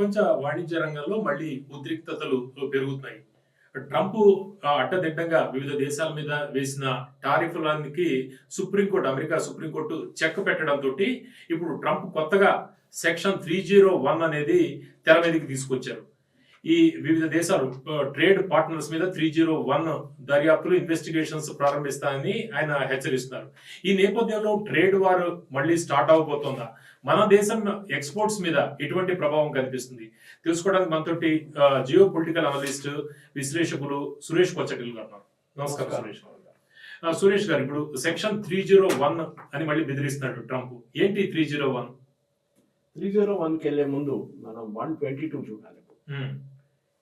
ప్రపంచ వాణిజ్య రంగంలో మళ్ళీ ఉద్రిక్తతలు పెరుగుతున్నాయి. ట్రంప్ అడ్డదిడ్డంగా వివిధ దేశాల మీద వేసిన టారిఫ్లకి అమెరికా సుప్రీంకోర్టు చెక్ పెట్టడంతో ఇప్పుడు ట్రంప్ కొత్తగా సెక్షన్ 301 అనేది తెర మీదకి తీసుకొచ్చారు. ఈ వివిధ దేశాలు ట్రేడ్ పార్ట్నర్స్ మీద 301 దర్యాప్తులు ఇన్వెస్టిగేషన్స్ ప్రారంభిస్తానని ఆయన హెచ్చరిస్తున్నారు. ఈ నేపథ్యంలో ట్రేడ్ వార్ మళ్ళీ స్టార్ట్ అవబోతోందా? మన దేశం ఎక్స్పోర్ట్స్ మీద ఎటువంటి ప్రభావం కనిపిస్తుంది తెలుసుకోవడానికి మనతోటి జియో పొలిటికల్ అనలిస్ట్ విశ్లేషకులు సురేష్ కొచ్చటిల్ గారు. నమస్కారం సురేష్ గారు. సురేష్ గారు, ఇప్పుడు సెక్షన్ 301 అని మళ్ళీ బెదిరిస్తున్నాడు ట్రంప్. ఏంటి 301? 301కి వెళ్లే ముందు మనం 122 చూడాలి.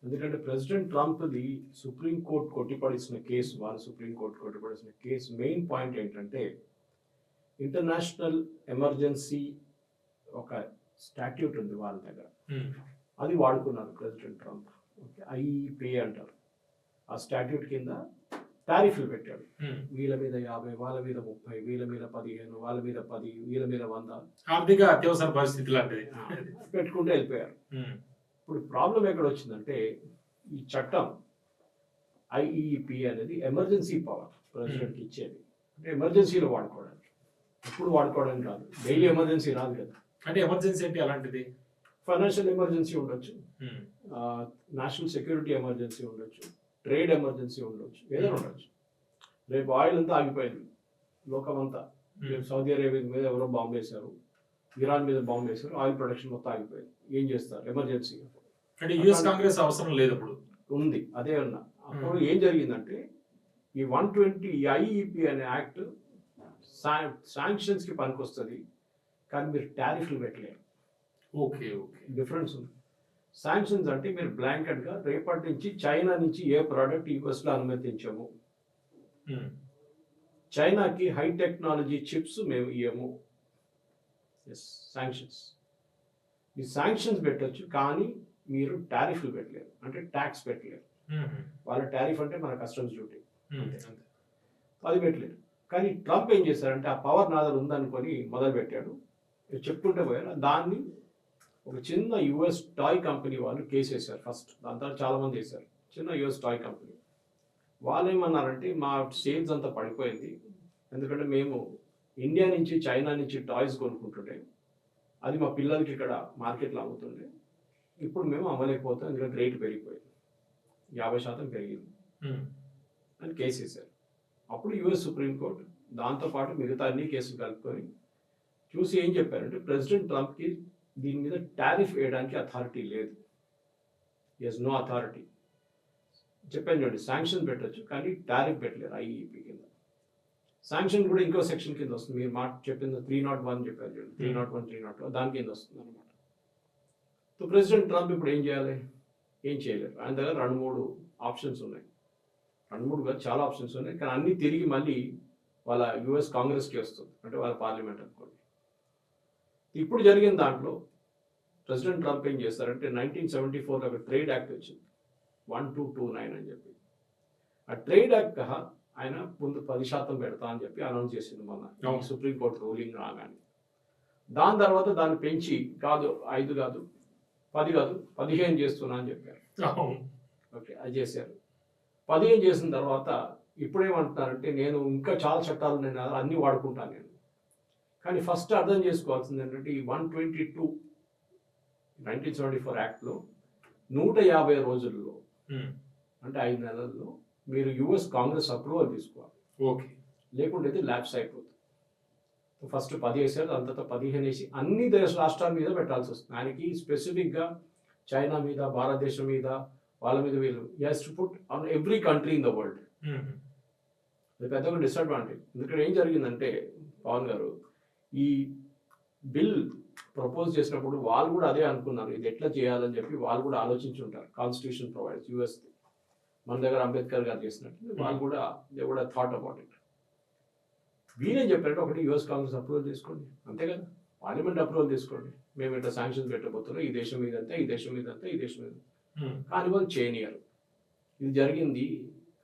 ఎందుకంటే ప్రెసిడెంట్ ట్రంప్ది సుప్రీంకోర్టు కొట్టిపడేసిన కేసు, సుప్రీంకోర్టు కొట్టిపడేసిన కేసు మెయిన్ పాయింట్ ఏంటంటే ఇంటర్నేషనల్ ఎమర్జెన్సీ ఒక స్టాట్యూట్ ఉంది వాళ్ళ దగ్గర, అది వాడుకున్నారు ప్రెసిడెంట్ ట్రంప్. ఐఈపీ అంటారు. ఆ స్టాట్యూట్ కింద టారిఫ్లు పెట్టాడు. వీళ్ళ మీద 50, వాళ్ళ మీద 30, వీళ్ళ మీద 15, వాళ్ళ మీద 10, వీళ్ళ మీద 100, ఆర్థిక అత్యవసర పరిస్థితి లాంటిది పెట్టుకుంటూ వెళ్ళిపోయారు. ఇప్పుడు ప్రాబ్లం ఎక్కడ వచ్చిందంటే ఈ చట్టం ఐఈపీ అనేది ఎమర్జెన్సీ పవర్ ప్రెసిడెంట్కి ఇచ్చేది. అంటే ఎమర్జెన్సీలో వాడుకోవడానికి, ఇప్పుడు వాడుకోవడానికి కాదు. డైలీ ఎమర్జెన్సీ రాదు కదా. అంటే ఎమర్జెన్సీ అంటే అలాంటిది ఫైనాన్షియల్ ఎమర్జెన్సీ ఉండొచ్చు, నేషనల్ సెక్యూరిటీ ఎమర్జెన్సీ ఉండొచ్చు, ట్రేడ్ ఎమర్జెన్సీ ఉండొచ్చు, ఏదైనా ఉండొచ్చు. రేపు ఆయిల్ అంతా ఆగిపోయింది లోకమంతా. రేపు సౌదీ అరేబియా మీద ఎవరో బాంబు వేశారు, ఇరాన్ మీద బాంబు వేశారు, ఆయిల్ ప్రొడక్షన్ మొత్తం ఆగిపోయింది. ఏం చేస్తారు? ఎమర్జెన్సీ. అంటే యుఎస్ కాంగ్రెస్ అవసరం లేదు అప్పుడు ఉంది. అదే అన్నా. అప్పుడు ఏం జరిగిందంటే ఈ 120 ఐఈపీ అనే యాక్ట్ శాంక్షన్స్ కి పనికొస్తుంది, కానీ మీరు టారిఫ్లు పెట్టలేరు. ఓకే ఓకే, డిఫరెన్స్ ఉంది. శాంక్షన్స్ అంటే మీరు బ్లాంకెట్ గా రేపటి నుంచి చైనా నుంచి ఏ ప్రోడక్ట్ యూఎస్ లో అనుమతించము, చైనాకి హై టెక్నాలజీ చిప్స్ మేము ఇవ్వము. శాంక్షన్స్. ఈ శాంక్షన్స్ పెట్టచ్చు, కానీ మీరు టారిఫ్లు పెట్టలేరు, అంటే ట్యాక్స్ పెట్టలేరు. వాళ్ళ టారిఫ్ అంటే మన కస్టమ్స్ డ్యూటీ, అది పెట్టలేరు. కానీ ట్రంప్ ఏం చేశారంటే ఆ పవర్ నా దగ్గర ఉందనుకొని మొదలు పెట్టాడు, చెప్పుకుంటే పోయారు. దాన్ని ఒక చిన్న యుఎస్ టాయ్ కంపెనీ వాళ్ళు కేసు వేశారు ఫస్ట్. దాని తర్వాత చాలా మంది వేశారు. చిన్న యుఎస్ టాయ్ కంపెనీ వాళ్ళు ఏమన్నారంటే మా సేల్స్ అంతా పడిపోయింది, ఎందుకంటే మేము ఇండియా నుంచి చైనా నుంచి టాయ్స్ కొనుక్కుంటుంటే అది మా పిల్లలకి ఇక్కడ మార్కెట్లో అమ్ముతుండే, ఇప్పుడు మేము అమ్మలేకపోతాం, ఎందుకంటే రేటు పెరిగిపోయింది, 50% పెరిగింది అని కేసు వేశారు. అప్పుడు యుఎస్ సుప్రీంకోర్టు దాంతోపాటు మిగతా అన్ని కేసులు కలుపుకొని చూసి ఏం చెప్పారంటే ప్రెసిడెంట్ ట్రంప్కి దీని మీద టారిఫ్ వేయడానికి అథారిటీ లేదు. Yes no authority. చెప్పాను చూడండి, శాంక్షన్ పెట్టచ్చు, కానీ టారిఫ్ పెట్టలేరు ఐఈపీ కింద. శాంక్షన్ కూడా ఇంకో సెక్షన్ కింద వస్తుంది. మీరు మాట చెప్పింది 301 చెప్పారు చూడండి, 301, 302 దాని కింద వస్తుంది అనమాట. సో ప్రెసిడెంట్ ట్రంప్ ఇప్పుడు ఏం చేయాలి? ఏం చేయలేరు. ఆయన దగ్గర 2-3 ఆప్షన్స్ ఉన్నాయి. 2-3 కాదు, చాలా ఆప్షన్స్ ఉన్నాయి, కానీ అన్నీ తిరిగి మళ్ళీ వాళ్ళ యుఎస్ కాంగ్రెస్కి వస్తుంది, అంటే వాళ్ళ పార్లమెంట్ అనుకోండి. ఇప్పుడు జరిగిన దాంట్లో ప్రెసిడెంట్ ట్రంప్ ఏం చేస్తారంటే 1974లో ఒక ట్రేడ్ యాక్ట్ వచ్చింది, 1229 అని చెప్పి. ఆ ట్రేడ్ యాక్ట్ ఆయన ముందు 10% పెడతా అని చెప్పి అనౌన్స్ చేసింది మొన్న సుప్రీంకోర్టు రూలింగ్ రాగానే. దాని తర్వాత దాన్ని పెంచి 5 కాదు 10 కాదు 15 చేస్తున్నా అని చెప్పారు. ఓకే, అది చేశారు. 15 చేసిన తర్వాత ఇప్పుడేమంటున్నారంటే నేను ఇంకా చాలా చట్టాలు నేను అన్నీ వాడుకుంటాను నేను. కానీ ఫస్ట్ అర్థం చేసుకోవాల్సింది ఏంటంటే ఈ 122 1974 యాక్ట్లో 150 రోజుల్లో, అంటే 5 నెలల్లో మీరు యుఎస్ కాంగ్రెస్ అప్రూవల్ తీసుకోవాలి. ఓకే, లేకుంటే ఇది ల్యాప్స్ అయిపోతుంది. ఫస్ట్ 10 వేసారు, దాని తర్వాత 15 వేసి అన్ని రాష్ట్రాల మీద పెట్టాల్సి వస్తుంది. ఆయనకి స్పెసిఫిక్గా చైనా మీద, భారతదేశం మీద, వాళ్ళ మీద వీళ్ళు has to put on every country in the world. అది పెద్దగా డిసడ్వాంటేజ్. ఎందుకంటే ఏం జరిగిందంటే పవన్ గారు ఈ బిల్ ప్రపోజ్ చేసినప్పుడు వాళ్ళు కూడా అదే అనుకున్నారు, ఇది ఎట్లా చేయాలని చెప్పి వాళ్ళు కూడా ఆలోచించి ఉంటారు. కాన్స్టిట్యూషన్ ప్రొవైడ్స్ యుఎస్, మన దగ్గర అంబేద్కర్ గారు చేసినట్టు వాళ్ళు కూడా దే కూడా థాట్ అబౌట్ ఇట్. వీరేం చెప్పారంటే ఒకటి యుఎస్ కాంగ్రెస్ అప్రూవల్ తీసుకోండి, అంతే కదా, పార్లమెంట్ అప్రూవల్ తీసుకోండి, మేము ఇట్లా శాంక్షన్స్ పెట్టబోతున్నాం, ఈ దేశం మీద అంతా, ఈ దేశం మీద అంతా, ఈ దేశం మీద. కానీ వాళ్ళు చేయనియరు. ఇది జరిగింది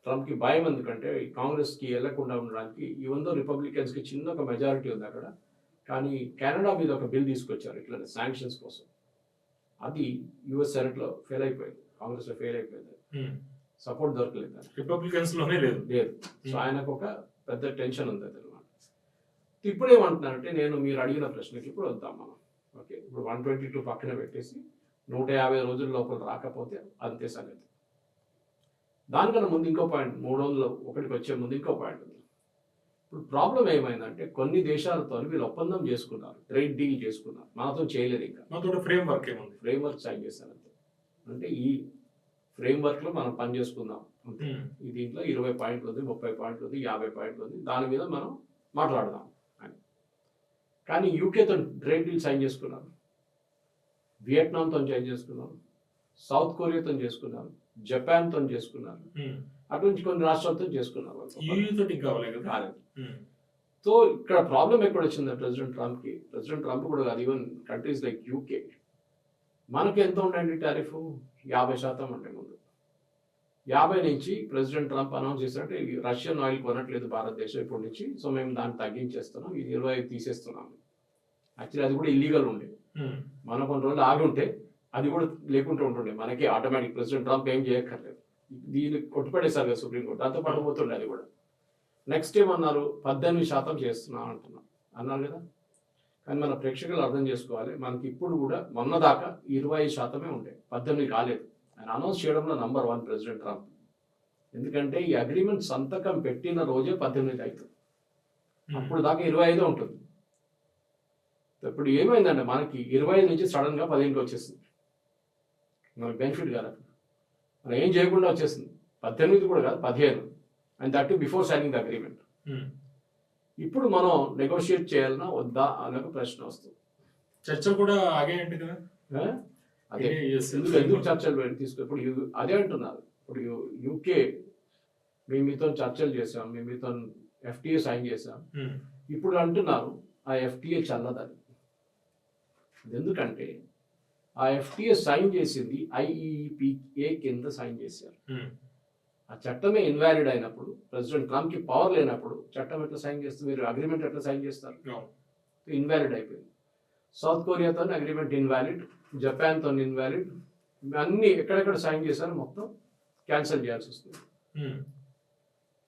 ట్రంప్కి భయం, ఎందుకంటే కాంగ్రెస్కి వెళ్లకుండా ఉండడానికి. ఈవెందో రిపబ్లికన్స్కి చిన్న ఒక మెజారిటీ ఉంది అక్కడ, కానీ కెనడా మీద ఒక బిల్ తీసుకొచ్చారు ఇట్లా శాంక్షన్స్ కోసం. అది యుఎస్ సెనెట్లో ఫెయిల్ అయిపోయింది, కాంగ్రెస్లో ఫెయిల్ అయిపోయింది, సపోర్ట్ దొరకలేదు దానికి. రిపబ్లికన్స్ లోనే లేదు. సో ఆయనకు ఒక పెద్ద టెన్షన్ ఉంది అనమాట. ఇప్పుడు ఏమంటున్నారంటే, మీరు అడిగిన ప్రశ్నకి ఇప్పుడు వద్దాం మనం. ఓకే, ఇప్పుడు 122 పక్కన పెట్టేసి 150 రోజుల లోపల రాకపోతే అంతే సంగతి. దానికన్నా ముందు ఇంకో పాయింట్, 301కి వచ్చే ముందు ఇంకో పాయింట్ ఉంది. ఇప్పుడు ప్రాబ్లం ఏమైందంటే, కొన్ని దేశాలతో వీళ్ళు ఒప్పందం చేసుకున్నారు, ట్రేడ్ డీల్ చేసుకున్నారు, మనతో చేయలేదు. ఇంకా మనతో ఫ్రేమ్వర్క్ ఏముంది, ఫ్రేమ్వర్క్ సైన్ చేశారు అంతే. అంటే ఈ ఫ్రేమ్వర్క్లో మనం పని చేసుకుందాం అంతే. ఈ దీంట్లో 20 పాయింట్లు ఉంది, 30 పాయింట్లు ఉంది, 50 పాయింట్లు ఉంది, దాని మీద మనం మాట్లాడదాం అని. కానీ యూకేతో ట్రేడ్ డీల్ సైన్ చేసుకున్నారు, వియట్నాంతో సైన్ చేసుకున్నారు, సౌత్ కొరియాతో చేసుకున్నారు, జపాన్తో చేసుకున్నారు, అటు నుంచి కొన్ని రాష్ట్రాలతో చేసుకున్నారు. కాలేదు. సో ఇక్కడ ప్రాబ్లం ఎక్కడ వచ్చింది ప్రెసిడెంట్ ట్రంప్ కూడా కాదు, ఈవెన్ కంట్రీస్ లైక్ యూకే. మనకి ఎంత ఉండండి టారిఫ్? 50% అంటే ముందు 50 నుంచి ప్రెసిడెంట్ ట్రంప్ అనౌన్స్ చేశారంటే రష్యన్ ఆయిల్ కొనట్లేదు భారతదేశం ఇప్పటి నుంచి, సో మేము దాన్ని తగ్గించేస్తున్నాం, ఇది 25 తీసేస్తున్నాం. యాక్చువల్లీ అది కూడా ఇల్లీగల్ ఉండే, మనం కొన్ని రోజులు ఆగి ఉంటే అది కూడా లేకుండా ఉంటుండే, మనకి ఆటోమేటిక్ ప్రెసిడెంట్ ట్రంప్ ఏం చేయక్కర్లేదు. దీన్ని కొట్టుపడేశారు కదా సుప్రీంకోర్టు, దాంతో పాటు పోతుండే అది కూడా. నెక్స్ట్ ఏమన్నారు? 18% చేస్తున్నాం అంటున్నాం అన్నారు కదా. కానీ మన ప్రేక్షకులు అర్థం చేసుకోవాలి, మనకి ఇప్పుడు కూడా మొన్న దాకా 25% ఉండే, 18 కాలేదు. ఆయన అనౌన్స్ చేయడంలో నంబర్ 1 ప్రెసిడెంట్ ట్రంప్. ఎందుకంటే ఈ అగ్రిమెంట్ సంతకం పెట్టిన రోజే 18 అవుతుంది, అప్పుడు దాకా 25 ఉంటుంది. ఇప్పుడు ఏమైందంటే మనకి 25 నుంచి సడన్గా 15కి వచ్చేసింది. మనకి బెనిఫిట్ కాదు, మనం ఏం చేయకుండా వచ్చేసింది. 18 కూడా కాదు, 15, and that before signing the agreement. ఇప్పుడు మనం నెగోషియేట్ చేయాలన్నా వద్దా అనే ఒక ప్రశ్న వస్తుంది. చర్చలు కూడా ఆగాయండి కదా. అదే ఎందుకు చర్చలు తీసుకో, ఇప్పుడు అదే అంటున్నారు. ఇప్పుడు యూకే మేము మీతో చర్చలు చేసాం, మేము మీతో FTA సైన్ చేసాం, ఇప్పుడు అంటున్నారు ఆ FTA చల్లదని. ఎందుకంటే ఆ FTA సైన్ చేసింది IEEPA కింద సైన్ చేశారు. ఆ చట్టమే ఇన్వాలిడ్ అయినప్పుడు, ప్రెసిడెంట్ ట్రంప్కి పవర్ లేనప్పుడు చట్టం ఎట్లా సైన్ చేస్తారు? మీరు అగ్రిమెంట్ ఎట్లా సైన్ చేస్తారు? ఇన్వాలిడ్ అయిపోయింది. సౌత్ కొరియాతో అగ్రిమెంట్ ఇన్వాలిడ్, జపాన్తో ఇన్వాలిడ్, అన్ని ఎక్కడెక్కడ సైన్ చేశారో మొత్తం క్యాన్సిల్ చేయాల్సి వస్తుంది.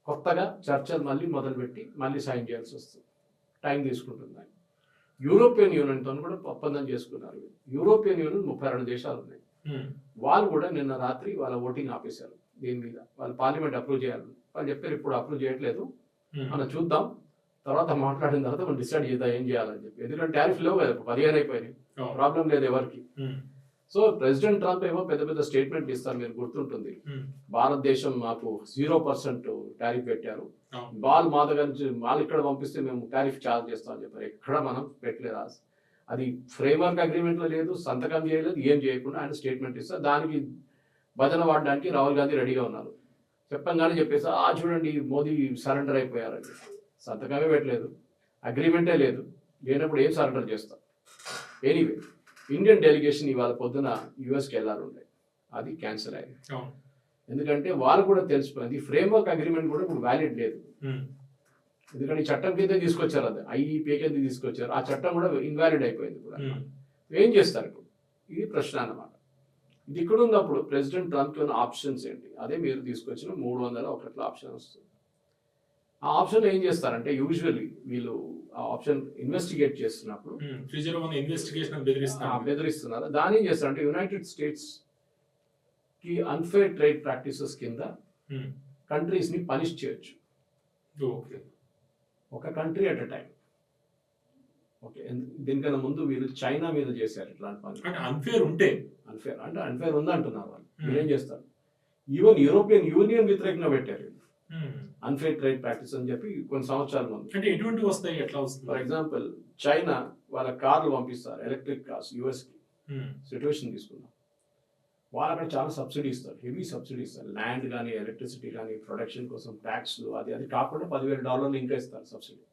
కొత్తగా చర్చలు మళ్ళీ మొదలుపెట్టి మళ్ళీ సైన్ చేయాల్సి వస్తుంది, టైం తీసుకుంటుంది. యూరోపియన్ యూనియన్తో కూడా ఒప్పందం చేసుకున్నారు. యూరోపియన్ యూనియన్ 32 దేశాలు ఉన్నాయి. వాళ్ళు కూడా నిన్న రాత్రి వాళ్ళ ఓటింగ్ ఆపేశారు దీని మీద. వాళ్ళు పార్లమెంట్ అప్రూవ్ చేయాలి, వాళ్ళు చెప్పారు ఇప్పుడు అప్రూవ్ చేయట్లేదు, మనం చూద్దాం, తర్వాత మాట్లాడిన తర్వాత మనం డిసైడ్ చేద్దాం ఏం చేయాలని చెప్పి. ఎందుకంటే టారిఫ్ లేవు కదా, 15 అయిపోయినాయి, ప్రాబ్లం లేదు ఎవరికి. సో ప్రెసిడెంట్ ట్రంప్ ఏమో పెద్ద పెద్ద స్టేట్మెంట్ ఇస్తారు, మీరు గుర్తుంటుంది, భారతదేశం మాకు 0% టారిఫ్ పెట్టారు, మా దగ్గర నుంచి వాళ్ళు ఇక్కడ పంపిస్తే మేము టారిఫ్ చార్జ్ చేస్తామని చెప్పారు. ఎక్కడ మనం పెట్టలేదు, అది ఫ్రేమ్వర్క్ అగ్రిమెంట్లో లేదు, సంతకం చేయలేదు, ఏం చేయకుండా ఆయన స్టేట్మెంట్ ఇస్తారు. దానికి భజన వాడడానికి రాహుల్ గాంధీ రెడీగా ఉన్నారు. చెప్పంగానే చెప్పేసి చూడండి మోదీ సరెండర్ అయిపోయారని. సంతకమే పెట్టలేదు, అగ్రిమెంటే లేదు, లేనప్పుడు ఏం సరెండర్ చేస్తాం? ఎనీవే, ఇండియన్ డెలిగేషన్ ఇవాళ పొద్దున యుఎస్కి వెళ్ళాలంటే అది క్యాన్సిల్ అయింది. ఎందుకంటే వాళ్ళు కూడా తెలిసిపోయింది ఫ్రేమ్వర్క్ అగ్రిమెంట్ కూడా ఇప్పుడు వ్యాలిడ్ లేదు. ఎందుకంటే ఈ చట్టం కింద తీసుకొచ్చారు, అది IEEPA కింద తీసుకొచ్చారు, ఆ చట్టం కూడా ఇన్వాలిడ్ అయిపోయింది కూడా. ఏం చేస్తారు ఇప్పుడు? ఇది ప్రశ్న అన్నమాట. ఇది ఇక్కడ ఉన్నప్పుడు ప్రెసిడెంట్ ట్రంప్కి ఉన్న ఆప్షన్స్ ఏంటి? అదే మీరు తీసుకొచ్చిన 301 ఆప్షన్ వస్తుంది. ఆ ఆప్షన్ ఏం చేస్తారంటే, యూజువల్లీ వీళ్ళు ఆ ఆప్షన్ ఇన్వెస్టిగేట్ చేస్తున్నప్పుడు బెదిరిస్తున్నారు. దాని ఏం చేస్తారంటే, యునైటెడ్ స్టేట్స్ కి అన్ఫేర్ ట్రేడ్ ప్రాక్టీసెస్ కింద కంట్రీస్ ని పనిష్ చేయొచ్చు, ఒక country at a time. Okay, దీనికన్నా ముందు వీళ్ళు చైనా మీద చేశారు ఇట్లాంటి పని. అన్ఫేర్ అంటే అన్ఫేర్ ఉందంటున్నారు వాళ్ళు. మీరేం చేస్తారు? ఈవెన్ యూరోపియన్ యూనియన్ వ్యతిరేకంగా పెట్టారు అన్ఫేర్ ట్రేడ్ ప్రాక్టీస్ అని చెప్పి కొన్ని సంవత్సరాల ముందు. అంటే ఎటువంటి వస్తాయి, ఎట్లా వస్తుంది? ఫర్ ఎగ్జాంపుల్ చైనా వాళ్ళ కార్లు పంపిస్తారు, ఎలక్ట్రిక్ కార్స్ యుఎస్కి. సిచ్యువేషన్ తీసుకున్నాం, వాళ్ళు అక్కడ చాలా సబ్సిడీ ఇస్తారు, హెవీ సబ్సిడీ ఇస్తారు, ల్యాండ్ కానీ ఎలక్ట్రిసిటీ కానీ ప్రొడక్షన్ కోసం ట్యాక్స్లు, అది కాకుండా $10,000 ఇంకా ఇస్తారు సబ్సిడీ.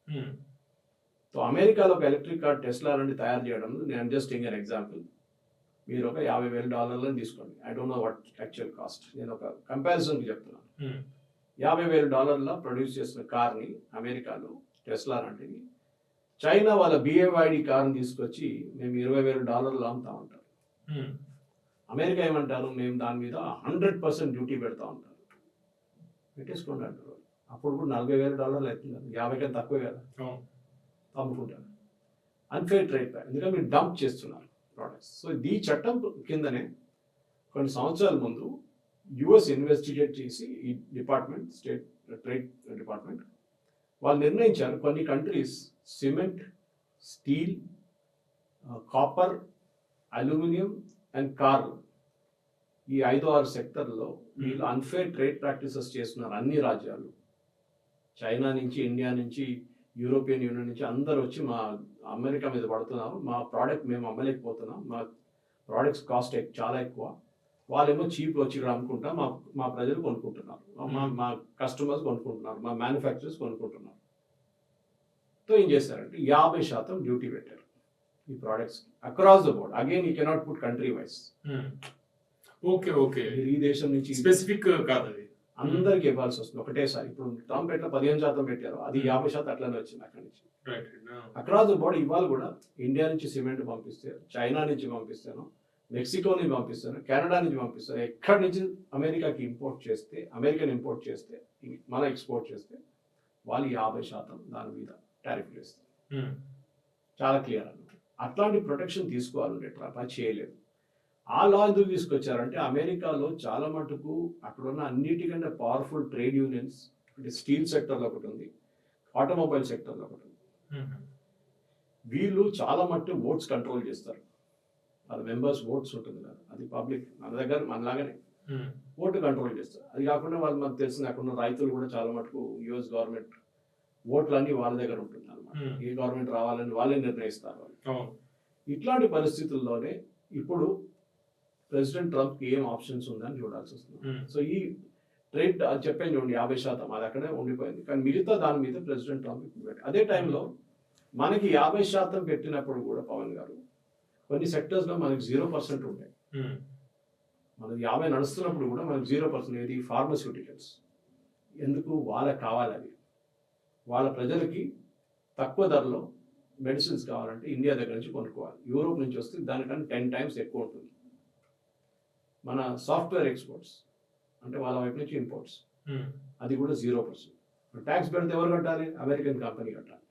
సో అమెరికాలో ఒక ఎలక్ట్రిక్ కార్ టెస్లా లాంటి తయారు చేయడం, నేను జస్ట్ ఇంగ్ అన్ ఎగ్జాంపుల్, మీరు ఒక $50,000 తీసుకోండి. I don't know what actual cost, నేను ఒక కంపారిజన్కి చెప్తున్నాను. $50,000 ప్రొడ్యూస్ చేసిన కార్ని అమెరికాలో టెస్లా లాంటిది, చైనా వాళ్ళ BYD కార్ని తీసుకొచ్చి మేము $20,000 అమ్ముతా ఉంటారు. అమెరికా ఏమంటారు, మేము దాని మీద 100% డ్యూటీ పెడతా ఉంటారు. పెట్టేసుకోండి అంటారు. అప్పుడు కూడా $40,000 అవుతుంది, 50 కన్నా తక్కువే కదా, అవును. అమ్ముకుంటారు. అన్ఫేర్ ట్రేడ్ ప్యాక్, ఎందుకంటే మీరు డంప్ చేస్తున్నారు ప్రోడక్ట్స్. సో ఈ చట్టం కిందనే కొన్ని సంవత్సరాల ముందు యుఎస్ ఇన్వెస్టిగేట్ చేసి ఈ డిపార్ట్మెంట్, స్టేట్ ట్రేడ్ డిపార్ట్మెంట్, వాళ్ళు నిర్ణయించారు కొన్ని countries cement, steel, copper, aluminium and car, ఈ 5-6 సెక్టర్లో వీళ్ళు అన్ఫేర్ ట్రేడ్ ప్రాక్టీసెస్ చేస్తున్నారు. అన్ని రాజ్యాలు, చైనా నుంచి, ఇండియా నుంచి, యూరోపియన్ యూనియన్ నుంచి అందరు వచ్చి మా అమెరికా మీద పడుతున్నారు, మా ప్రోడక్ట్ మేము అమ్మలేకపోతున్నాం, మా ప్రోడక్ట్స్ కాస్ట్ చాలా ఎక్కువ, వాళ్ళేమో చీప్ వచ్చి ఇక్కడ అమ్ముకుంటాం, మా ప్రజలు కొనుక్కుంటున్నారు, మా కస్టమర్స్ కొనుక్కుంటున్నారు, మా మ్యానుఫ్యాక్చరర్స్ కొనుక్కుంటున్నారు. సో ఏం చేశారంటే 50% డ్యూటీ పెట్టారు ఈ products across the board. Again you cannot put country wise. Okay okay, ఈ దేశం నుంచి స్పెసిఫిక్ కాదు అది, అందరికి ఇవ్వాల్సి వస్తుంది ఒకటేసారి. ఇప్పుడు ట్రంప్ ఎట్లా 15% పెట్టారు, అది 50% అట్లనే వచ్చింది అక్కడి నుంచి. అక్రాస్ ద బోర్డ్ ఇవాళ కూడా ఇండియా నుంచి సిమెంట్ పంపిస్తే, చైనా నుంచి పంపిస్తాను, మెక్సికో నుంచి పంపిస్తాను, కెనడా నుంచి పంపిస్తాను, ఎక్కడి నుంచి అమెరికాకి ఇంపోర్ట్ చేస్తే, అమెరికన్ ఇంపోర్ట్ చేస్తే, మన ఎక్స్పోర్ట్ చేస్తే వాళ్ళు 50% దాని మీద టారిఫ్ వేస్తారు. చాలా క్లియర్ అన్నమాట. అట్లాంటి ప్రొటెక్షన్ తీసుకోవాలంటే ట్రంప్ అది చేయలేదు. ఆ లా ఎందుకు తీసుకొచ్చారంటే అమెరికాలో చాలా మటుకు అక్కడున్న అన్నిటికంటే పవర్ఫుల్ ట్రేడ్ యూనియన్స్, అంటే స్టీల్ సెక్టర్లో ఒకటి ఉంది, ఆటోమొబైల్ సెక్టర్లో ఒకటి ఉంది. వీళ్ళు చాలా మటుకు ఓట్స్ కంట్రోల్ చేస్తారు. వాళ్ళ మెంబర్స్ ఓట్స్ ఉంటుంది కదా, అది పబ్లిక్ మన దగ్గర మనలాగానే ఓటు కంట్రోల్ చేస్తారు. అది కాకుండా వాళ్ళు మనకు తెలిసిన అక్కడ రైతులు కూడా చాలా మటుకు యుఎస్ గవర్నమెంట్ ఓట్లన్నీ వాళ్ళ దగ్గర ఉంటుంది అనమాట. ఏ గవర్నమెంట్ రావాలని వాళ్ళే నిర్ణయిస్తారు. ఇట్లాంటి పరిస్థితుల్లోనే ఇప్పుడు ప్రెసిడెంట్ ట్రంప్కి ఏం ఆప్షన్స్ ఉందని చూడాల్సి వస్తుంది. సో ఈ ట్రేడ్ అది చెప్పాను చూడండి 50% అది అక్కడే ఉండిపోయింది. కానీ మిగతా దాని మీద ప్రెసిడెంట్ ట్రంప్ ఇప్పుడు పెట్టి, అదే టైంలో మనకి 50% పెట్టినప్పుడు కూడా పవన్ గారు కొన్ని సెక్టర్స్లో మనకి 0% ఉంటాయి. మనకి 50 నడుస్తున్నప్పుడు కూడా మనకి 0%. ఏది? ఫార్మస్యూటికల్స్. ఎందుకు? వాళ్ళకి కావాలి అవి. వాళ్ళ ప్రజలకి తక్కువ ధరలో మెడిసిన్స్ కావాలంటే ఇండియా దగ్గర నుంచి కొనుక్కోవాలి. యూరోప్ నుంచి వస్తే దానికన్నా 10 times ఎక్కువ ఉంటుంది. మన సాఫ్ట్వేర్ ఎక్స్పోర్ట్స్ అంటే వాళ్ళ వైపు నుంచి ఇంపోర్ట్స్, అది కూడా 0%. ట్యాక్స్ పెడితే ఎవరు కట్టాలి? అమెరికన్ కంపెనీ కట్టాలి.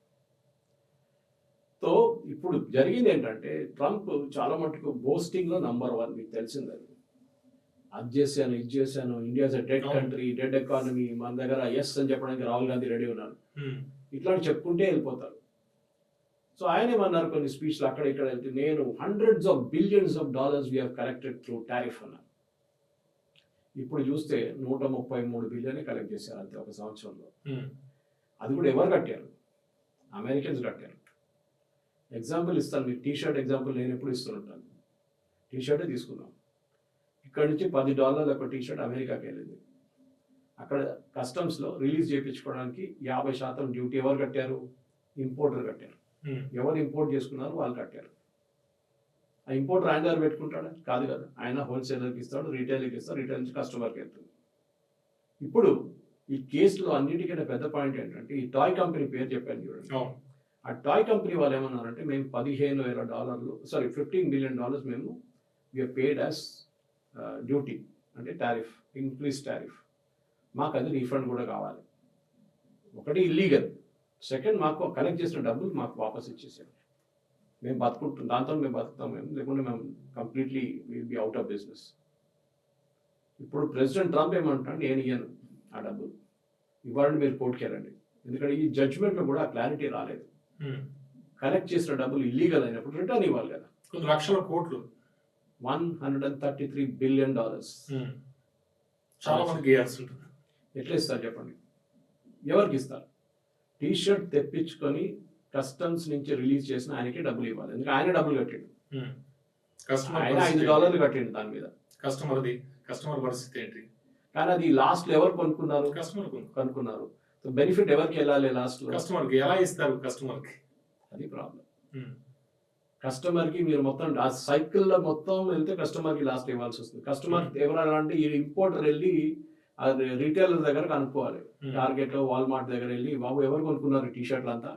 సో ఇప్పుడు జరిగింది ఏంటంటే ట్రంప్ చాలా మటుకు బోస్టింగ్లో నంబర్ 1, మీకు తెలిసింది అది. అది చేశాను, ఇది చేశాను, India dead country, dead economy, మన దగ్గర ఎస్ అని చెప్పడానికి రాహుల్ గాంధీ రెడీ ఉన్నారు, ఇట్లాంటి చెప్పుకుంటే వెళ్ళిపోతారు. సో ఆయన ఏమన్నారు కొన్ని స్పీచ్లు అక్కడ ఇక్కడ వెళ్తే, నేను $hundreds of billions we have collected through tariff అన్నారు. ఇప్పుడు చూస్తే 133 బిలియన్ కలెక్ట్ చేశారు అంతే ఒక సంవత్సరంలో. అది కూడా ఎవరు కట్టారు? అమెరికన్స్ కట్టారు. ఎగ్జాంపుల్ ఇస్తాను మీకు, టీ-షర్ట్ ఎగ్జాంపుల్ నేను ఎప్పుడు ఇస్తుంటాను. టీ-షర్టే తీసుకుందాం. ఇక్కడ నుంచి $10 ఒక టీ-షర్ట్ అమెరికాకి వెళ్ళింది. అక్కడ కస్టమ్స్లో రిలీజ్ చేయించుకోవడానికి 50% డ్యూటీ ఎవరు కట్టారు? ఇంపోర్టర్ కట్టారు. ఎవరు ఇంపోర్ట్ చేసుకున్నారు వాళ్ళు కట్టారు. ఆ ఇంపోర్టర్ ఆయన దగ్గర పెట్టుకుంటాడా? కాదు కదా, ఆయన హోల్సేలర్కి ఇస్తాడు, రీటైలర్కి ఇస్తాడు, రీటైల్ నుంచి కస్టమర్కి వెళ్తుంది. ఇప్పుడు ఈ కేసులో అన్నిటికన్నా పెద్ద పాయింట్ ఏంటంటే ఈ టాయ్ కంపెనీ పేరు చెప్పాను చూడండి. ఆ టాయ్ కంపెనీ వాళ్ళు ఏమన్నారంటే మేము $15 billion మేము వీఆర్ పేడ్ యాజ్ డ్యూటీ, అంటే టారిఫ్, ఇంక్రీజ్ టారిఫ్, మాకు అది రీఫండ్ కూడా కావాలి. ఒకటి ఇల్లీగల్, సెకండ్ మాకు కలెక్ట్ చేసిన డబ్బులు మాకు వాపస్ ఇచ్చేసారు. మేము బతుకుంటాం, దాంతో మేము బతుకుతాం, మేము లేకుంటే మేము completely will be out of business. ఇప్పుడు ప్రెసిడెంట్ ట్రంప్ ఏమంటాడు, నేను ఇయ్యను ఆ డబ్బులు, ఇవ్వాలంటే మీరు కోర్టుకి వెళ్ళండి. ఎందుకంటే ఈ జడ్జ్మెంట్లో కూడా ఆ క్లారిటీ రాలేదు. కలెక్ట్ చేసిన డబ్బులు ఇల్లీగల్ అయినప్పుడు రిటర్న్ ఇవ్వాలి కదా. కొన్ని లక్షల కోట్లు, $133 billion చాలా మందికి ఇవ్వాల్సి ఉంటుంది. ఎట్లా ఇస్తారు చెప్పండి? ఎవరికి ఇస్తారు? టీ-షర్ట్ తెప్పించుకొని కస్టమ్స్ నుంచి రిలీజ్ చేసిన ఆయనకే డబ్బులు ఇవ్వాలి. ఎందుకంటే ఆయన డబ్బులు కట్టిండు, ఆయన $5 కట్టిండు దాని మీద. కస్టమర్ పరిస్థితి ఏంటి? కానీ అది లాస్ట్ ఎవరు కొనుక్కున్నారు? కస్టమర్ కొనుక్కున్నారు. సో బెనిఫిట్ ఎవరికి వెళ్ళాలి లాస్ట్? కస్టమర్కి. ఎలా ఇస్తారు కస్టమర్కి? అది ప్రాబ్లం. కస్టమర్కి మీరు మొత్తం ఆ సైకిల్లో మొత్తం వెళ్తే కస్టమర్కి లాస్ట్ ఇవ్వాల్సి వస్తుంది. కస్టమర్ ఎవరు అంటే ఈ ఇంపోర్టర్ వెళ్ళి రీటైలర్ దగ్గర కనుక్కోవాలి. టార్గెట్, వాల్మార్ట్ దగ్గర వెళ్ళి, బాబు ఎవరు కొనుక్కున్నారు టీ-షర్ట్లు అంతా,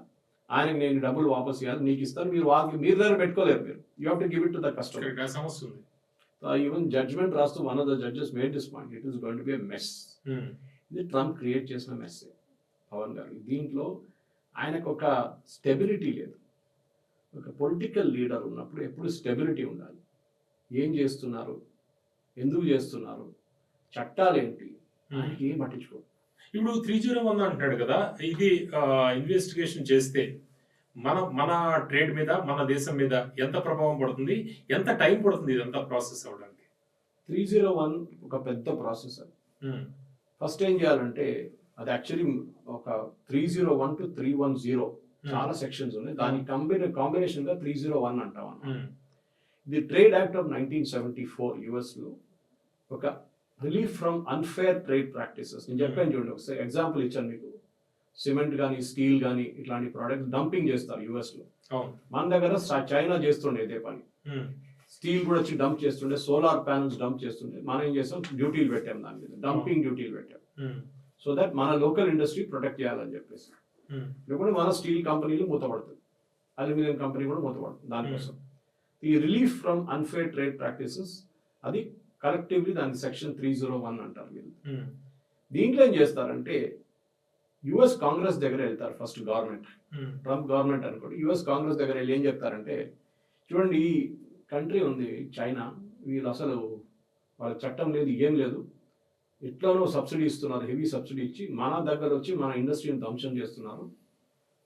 ఆయనకి నేను డబ్బులు వాపస్ ఇవ్వాలి, నీకు ఇస్తాను, మీరు దగ్గర పెట్టుకోలేరు, మీరు you have to give it to the customer. సమస్య ఉంది. ఈవెన్ జడ్జ్మెంట్ రాస్తూ one of the judges made this point, it is going to be a mess. ఇది ట్రంప్ క్రియేట్ చేసిన మెస్ పవన్ గారు. దీంట్లో ఆయనకు ఒక స్టెబిలిటీ లేదు. ఒక పొలిటికల్ లీడర్ ఉన్నప్పుడు ఎప్పుడు స్టెబిలిటీ ఉండాలి. ఏం చేస్తున్నారు, ఎందుకు చేస్తున్నారు, చట్టాలు ఏంటి, ఆయనకి ఏం పట్టించుకో. ఇప్పుడు 301 అంటున్నాడు కదా, ఇది ఇన్వెస్టిగేషన్ చేస్తే మన మన ట్రేడ్ మీద, మన దేశం మీద ఎంత ప్రభావం పడుతుంది, ఎంత టైం పడుతుంది ఇదంతా ప్రాసెస్ అవ్వడానికి? 301 ఒక పెద్ద ప్రాసెస్. ఫస్ట్ ఏం చేయాలంటే అది యాక్చువల్లీ ఒక 301 to 310 చాలా సెక్షన్స్ ఉన్నాయి. దాని కాంబినేషన్ గా 301 అంటాం అన్నమాట. The trade act of 1974 US లో ఒక relief from unfair trade practices. నేను చెప్పాను చూడండి, ఒకసారి ఎగ్జాంపుల్ ఇచ్చాను మీకు. సిమెంట్ కానీ స్టీల్ కానీ ఇట్లాంటి ప్రోడక్ట్స్ డంపింగ్ చేస్తారు యుఎస్ లో. మన దగ్గర చైనా చేస్తుండే ఇదే పని. స్టీల్ కూడా వచ్చి డంప్ చేస్తుండే, సోలార్ ప్యానల్స్ డంప్ చేస్తుండే. మనం ఏం చేస్తాం, డ్యూటీలు పెట్టాం దాని మీద, డంపింగ్ డ్యూటీలు పెట్టాం. సో దట్ మన లోకల్ ఇండస్ట్రీ ప్రొటెక్ట్ చేయాలని చెప్పేసి. లేకుంటే మన స్టీల్ కంపెనీలు మూతపడుతుంది, అల్యూమినియం కంపెనీ కూడా మూతపడుతుంది. దానికోసం ఈ relief from unfair trade practices అది కలెక్టివ్లీ దాని సెక్షన్ 301 అంటారు వీళ్ళు. దీంట్లో ఏం చేస్తారంటే యుఎస్ కాంగ్రెస్ దగ్గర వెళ్తారు. ఫస్ట్ గవర్నమెంట్, ట్రంప్ గవర్నమెంట్ అనుకోండి, యుఎస్ కాంగ్రెస్ దగ్గర వెళ్ళి ఏం చెప్తారంటే, చూడండి ఈ కంట్రీ ఉంది చైనా, వీళ్ళు అసలు వాళ్ళ చట్టం లేదు, ఏం లేదు, ఎట్లానో సబ్సిడీ ఇస్తున్నారు, హెవీ సబ్సిడీ ఇచ్చి మన దగ్గర వచ్చి మన ఇండస్ట్రీని ధ్వంసం చేస్తున్నారు.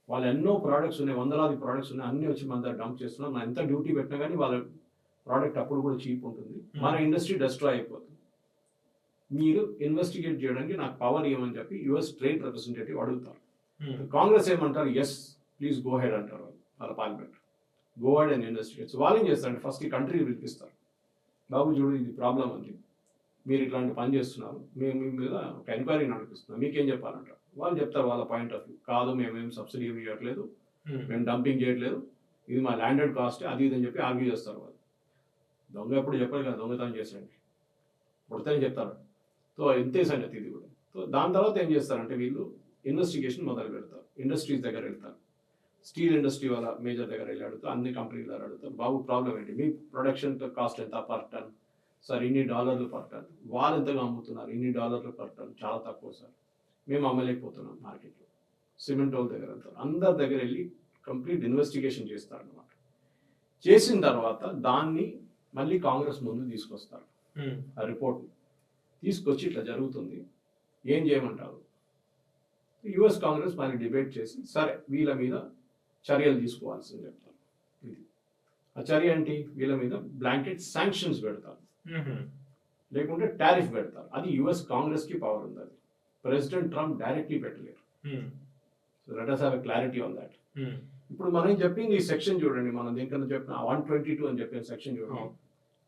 వాళ్ళు ఎన్నో ప్రోడక్ట్స్ ఉన్నాయి, వందలాది ప్రోడక్ట్స్ ఉన్నాయి, అన్ని వచ్చి మన దగ్గర డంప్ చేస్తున్నారు. మనం ఎంత డ్యూటీ పెట్టినా కానీ వాళ్ళ ప్రోడక్ట్ అప్పుడు కూడా చీప్ ఉంటుంది, మన ఇండస్ట్రీ డిస్ట్రాయ్ అయిపోతుంది. మీరు ఇన్వెస్టిగేట్ చేయడానికి నాకు పవర్ ఇవ్వమని చెప్పి యుఎస్ ట్రేడ్ రిప్రజెంటేటివ్ అడుగుతారు. కాంగ్రెస్ ఏమంటారు, ఎస్ ప్లీజ్ గో హెడ్ అంటారు వాళ్ళ parliament. Go head and investigate. So వాళ్ళు ఏం చేస్తారంటే ఫస్ట్ ఈ కంట్రీ పిలిపిస్తారు. బాబు చూడు ఇది ప్రాబ్లం ఉంది, మీరు ఇట్లాంటి పని చేస్తున్నారు, మేము మీ మీద ఒక ఎంక్వైరీ నడిపిస్తున్నాం, మీకేం చెప్పాలంటారు. వాళ్ళు చెప్తారు వాళ్ళ పాయింట్ ఆఫ్ వ్యూ. కాదు, మేమేం సబ్సిడీ ఏమి ఇవ్వట్లేదు, మేము డంపింగ్ చేయట్లేదు, ఇది మా ల్యాండెడ్ కాస్ట్, అది ఇది అని చెప్పి ఆర్గ్యూ చేస్తారు వాళ్ళు. దొంగ ఎప్పుడు చెప్పారు కదా, దొంగతనం చేసేయండి పుడతాయని చెప్తారు. సో ఇంతే సంగతి ఇది కూడా. సో దాని తర్వాత ఏం చేస్తారంటే వీళ్ళు ఇన్వెస్టిగేషన్ మొదలు పెడతారు. ఇండస్ట్రీస్ దగ్గర వెళ్తారు, స్టీల్ ఇండస్ట్రీ వాళ్ళ మేజర్ దగ్గర వెళ్ళి అడుగుతారు, అన్ని కంపెనీల దగ్గర అడుగుతారు, బాబు ప్రాబ్లం ఏంటి, మీ ప్రొడక్షన్ కాస్ట్ ఎంత పర్ టన్ సార్, ఇన్ని డాలర్లు పర్ టన్. వాళ్ళు ఎంతగా అమ్ముతున్నారు, ఇన్ని డాలర్లు పర్ టన్, చాలా తక్కువ సార్, మేము అమ్మలేకపోతున్నాం మార్కెట్లో. సిమెంట్ వాళ్ళ దగ్గర వెళ్తారు, అందరి దగ్గర వెళ్ళి కంప్లీట్ ఇన్వెస్టిగేషన్ చేస్తారన్నమాట. చేసిన తర్వాత దాన్ని మళ్ళీ కాంగ్రెస్ ముందు తీసుకొస్తారు. ఆ రిపోర్ట్ తీసుకొచ్చి ఇట్లా జరుగుతుంది, ఏం చేయమంటారు. యుఎస్ కాంగ్రెస్ మళ్ళీ డిబేట్ చేసి సరే వీళ్ళ మీద చర్యలు తీసుకోవాల్సింది చెప్తారు. ఇది ఆ చర్య ఏంటి, వీళ్ళ మీద బ్లాంకెట్ శాంక్షన్స్ పెడతారు, లేకుంటే టారిఫ్ పెడతారు. అది యుఎస్ కాంగ్రెస్ కి పవర్ ఉంది, అది ప్రెసిడెంట్ ట్రంప్ డైరెక్ట్లీ పెట్టలేరు. So let us have a clarity on that. ఇప్పుడు మనం చెప్పింది ఈ సెక్షన్ చూడండి, మనం దీనికన్నా చెప్పిన 122 అని చెప్పిన సెక్షన్ చూడండి,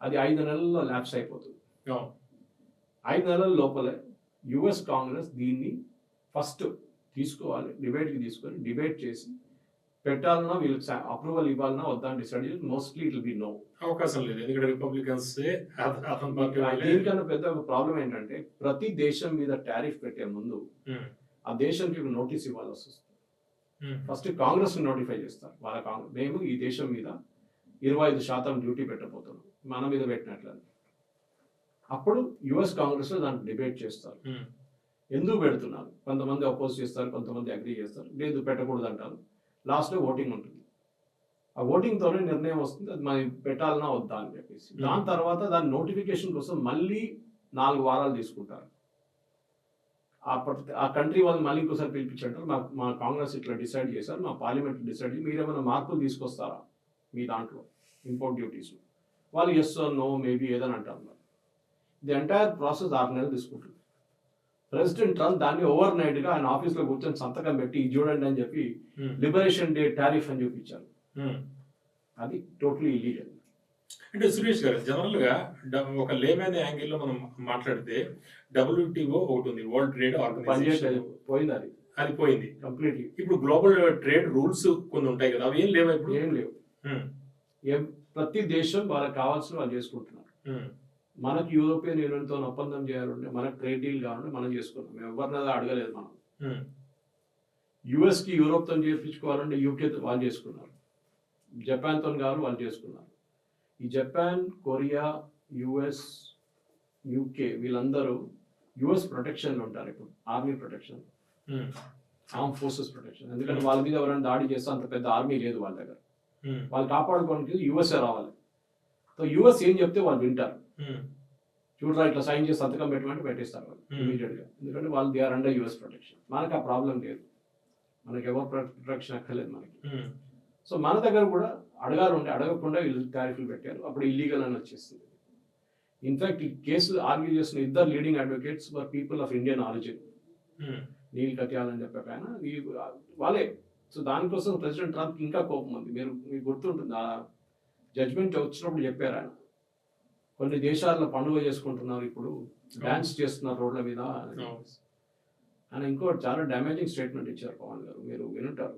అది 5 నెలల్లో ల్యాప్స్ అయిపోతుంది. 5 నెలల లోపలే యుఎస్ కాంగ్రెస్ దీన్ని ఫస్ట్ తీసుకోవాలి, డిబేట్కి తీసుకొని డిబేట్ చేసి పెట్టాలన్నా వీళ్ళకి అప్రూవల్ ఇవ్వాలన్నా వద్దా అని డిసైడ్ చేసి mostly it will be no. అవకాశం లేదు, ఎందుకంటే రిపబ్లికన్స్ దీనికన్నా పెద్ద ప్రాబ్లం ఏంటంటే ప్రతి దేశం మీద టారిఫ్ పెట్టే ముందు ఆ దేశానికి నోటీస్ ఇవ్వాల్సి వస్తుంది. ఫస్ట్ కాంగ్రెస్ నోటిఫై చేస్తారు, వాళ్ళ కాంగ్రెస్ మేము ఈ దేశం మీద 25% డ్యూటీ పెట్టబోతున్నాం, మన మీద పెట్టినట్లు. అప్పుడు యుఎస్ కాంగ్రెస్ లో దాన్ని డిబేట్ చేస్తారు, ఎందుకు పెడుతున్నారు. కొంతమంది అపోజ్ చేస్తారు, కొంతమంది అగ్రీ చేస్తారు, లేదు పెట్టకూడదు అంటారు. లాస్ట్ లో ఓటింగ్ ఉంటుంది, ఆ ఓటింగ్ తోనే నిర్ణయం వస్తుంది అది మనం పెట్టాలన్నా వద్దా అని చెప్పేసి. దాని తర్వాత దాని నోటిఫికేషన్ కోసం మళ్ళీ 4 వారాలు తీసుకుంటారు. ఆ కంట్రీ వాళ్ళు మళ్ళీ ఇంకోసారి పిలిపించారు, మా కాంగ్రెస్ ఇట్లా డిసైడ్ చేశారు, మా పార్లమెంట్ డిసైడ్ చేసి మీరేమైనా మార్పులు తీసుకొస్తారా మీ దాంట్లో ఇంపోర్ట్ డ్యూటీస్. వాళ్ళు ఎస్ నో మేబీ ఏదని అంటారు. ది ఎంటైర్ ప్రాసెస్ 6 నెలలు తీసుకుంటుంది. ప్రెసిడెంట్ ట్రంప్ దాన్ని ఓవర్ నైట్ గా ఆయన ఆఫీస్ లో కూర్చొని సంతకం పెట్టి చూడండి అని చెప్పి లిబరేషన్ డే టారిఫ్ అని చూపించారు. అది టోటలీ ఇల్లీగల్. అంటే సురేష్ గారు, జనరల్ గా ఒక లేమ్యాన్ యాంగిల్ లో మనం మాట్లాడితే WTO ఒకటి ఉంది, వరల్డ్ ట్రేడ్ ఆర్గనైజేషన్, పోయింది, అది పోయింది కంప్లీట్లీ. ఇప్పుడు గ్లోబల్ ట్రేడ్ రూల్స్ కొన్ని ఉంటాయి కదా, అవి ఏం లేవు ఇప్పుడు. ఏం లేవు, ప్రతి దేశం వాళ్ళకి కావాల్సిన వాళ్ళు చేసుకుంటున్నారు. మనకు యూరోపియన్ యూనియన్ తో ఒప్పందం చేయాలంటే, మనకు ట్రేడ్ డీల్ కావాలంటే మనం చేసుకున్నాం, మేము ఎవరినైనా అడగలేదు. మనం యుఎస్ కి యూరోప్ తో చేయించుకోవాలంటే యూకే వాళ్ళు చేసుకున్నారు, జపాన్ తో కావాలి వాళ్ళు చేసుకున్నారు. ఈ జపాన్, కొరియా, యుఎస్, యూకే వీళ్ళందరూ యుఎస్ ప్రొటెక్షన్లో ఉంటారు ఇప్పుడు, army protection, arm forces protection. ఎందుకంటే వాళ్ళ మీద ఎవరైనా దాడి చేస్తే అంత పెద్ద ఆర్మీ లేదు వాళ్ళ దగ్గర, వాళ్ళు కాపాడుకోవడానికి యుఎస్ఏ రావాలి. సో యుఎస్ ఏం చెప్తే వాళ్ళు వింటారు. చూడరా ఇట్లా సైన్ చేసి సంతకం పెట్టమంటే పెట్టేస్తారు వాళ్ళు ఇమీడియట్గా, ఎందుకంటే వాళ్ళు they are under US protection. మనకు ఆ ప్రాబ్లం లేదు, మనకి ఎవరు ప్రొటెక్షన్ అక్కర్లేదు మనకి. సో మన దగ్గర కూడా అడగకుండా వీళ్ళు టారిఫ్లు పెట్టారు, అప్పుడు ఇల్లీగల్ అని వచ్చేస్తుంది. ఇన్ఫాక్ట్ ఈ కేసులు ఆర్గ్యూ చేసిన ఇద్దరు leading advocates for people of Indian origin, Neal కట్యాలని చెప్పాక ఆయన వాళ్ళే. సో దానికోసం ప్రెసిడెంట్ ట్రంప్ ఇంకా కోపం ఉంది. మీకు గుర్తుంటుంది ఆ జడ్జ్మెంట్ వచ్చినప్పుడు చెప్పారు ఆయన, కొన్ని దేశాల్లో పండుగ చేసుకుంటున్నారు, ఇప్పుడు డాన్స్ చేస్తున్నారు రోడ్ల మీద. ఆయన ఇంకోటి చాలా డ్యామేజింగ్ స్టేట్మెంట్ ఇచ్చారు పవన్ గారు, మీరు వినుంటారు.